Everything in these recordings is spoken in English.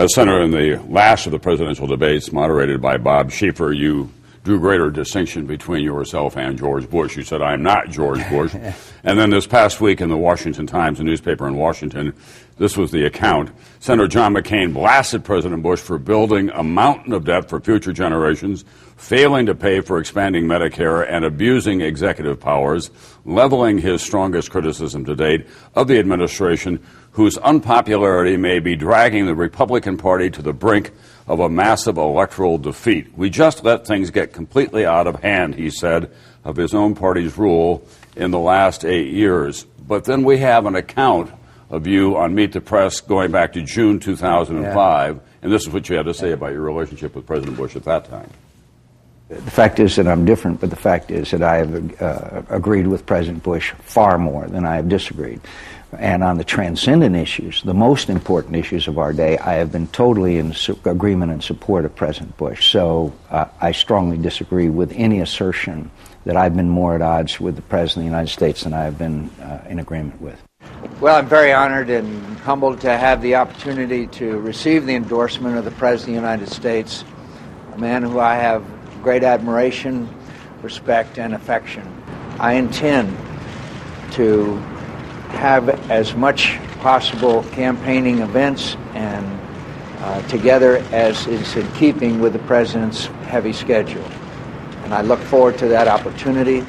Senator, in the last of the presidential debates moderated by Bob Schieffer, you drew greater distinction between yourself and George Bush. You said, "I'm not George Bush." And then this past week in the Washington Times, a newspaper in Washington, this was the account. Senator John McCain blasted President Bush for building a mountain of debt for future generations, failing to pay for expanding Medicare, and abusing executive powers, leveling his strongest criticism to date of the administration, whose unpopularity may be dragging the Republican Party to the brink of a massive electoral defeat. "We just let things get completely out of hand," he said, of his own party's rule in the last 8 years. But then we have an account of you on Meet the Press going back to June 2005, and this is what you had to say about your relationship with President Bush at that time. The fact is that I'm different, but the fact is that I have agreed with President Bush far more than I have disagreed. And on the transcendent issues, the most important issues of our day, I have been totally in agreement and support of President Bush. So I strongly disagree with any assertion that I've been more at odds with the President of the United States than I have been in agreement with. Well, I'm very honored and humbled to have the opportunity to receive the endorsement of the President of the United States, a man who I have great admiration, respect, and affection. I intend to have as much possible campaigning events and together as is in keeping with the President's heavy schedule. And I look forward to that opportunity.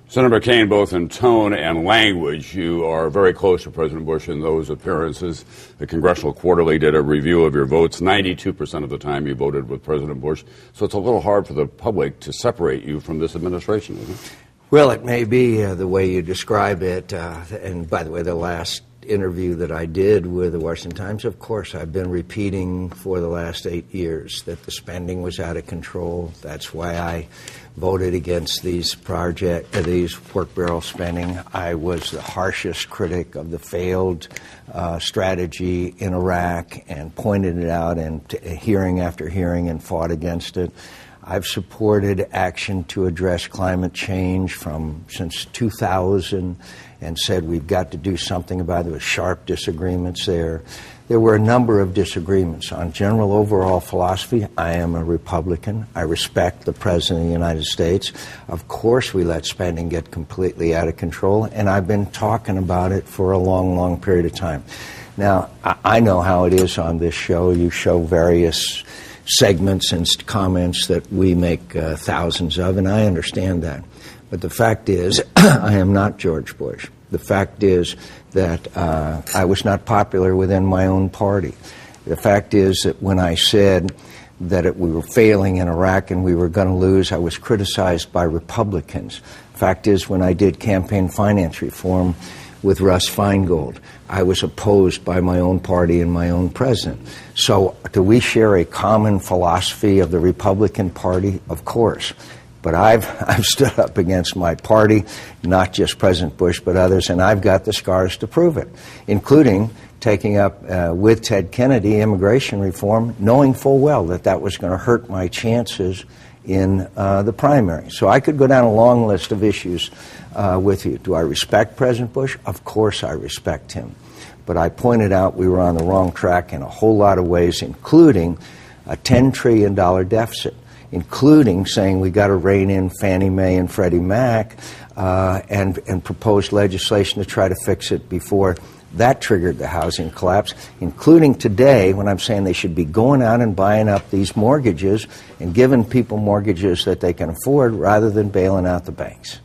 Senator McCain, both in tone and language, you are very close to President Bush in those appearances. The Congressional Quarterly did a review of your votes. 92% of the time you voted with President Bush. So it's a little hard for the public to separate you from this administration, isn't it? Well, it may be the way you describe it. And by the way, the last interview that I did with the Washington Times, of course, I've been repeating for the last 8 years that the spending was out of control. That's why I voted against these pork barrel spending. I was the harshest critic of the failed strategy in Iraq and pointed it out in hearing after hearing and fought against it. I've supported action to address climate change since 2000 and said we've got to do something about it. There were sharp disagreements there. There were a number of disagreements. On general overall philosophy, I am a Republican. I respect the President of the United States. Of course we let spending get completely out of control, and I've been talking about it for a long, long period of time. Now, I know how it is on this show. You show various segments and comments that we make thousands of, and I understand that. But the fact is, I am not George Bush. The fact is that I was not popular within my own party. The fact is that when I said that we were failing in Iraq and we were going to lose, I was criticized by Republicans. The fact is, when I did campaign finance reform with Russ Feingold, I was opposed by my own party and my own president. So do we share a common philosophy of the Republican Party? Of course. But I've stood up against my party, not just President Bush, but others, and I've got the scars to prove it, including taking up with Ted Kennedy immigration reform, knowing full well that that was going to hurt my chances in the primary. So I could go down a long list of issues with you. Do I respect President Bush? Of course I respect him. But I pointed out we were on the wrong track in a whole lot of ways, including a $10 trillion deficit, including saying we got to rein in Fannie Mae and Freddie Mac and propose legislation to try to fix it before that triggered the housing collapse, including today when I'm saying they should be going out and buying up these mortgages and giving people mortgages that they can afford rather than bailing out the banks.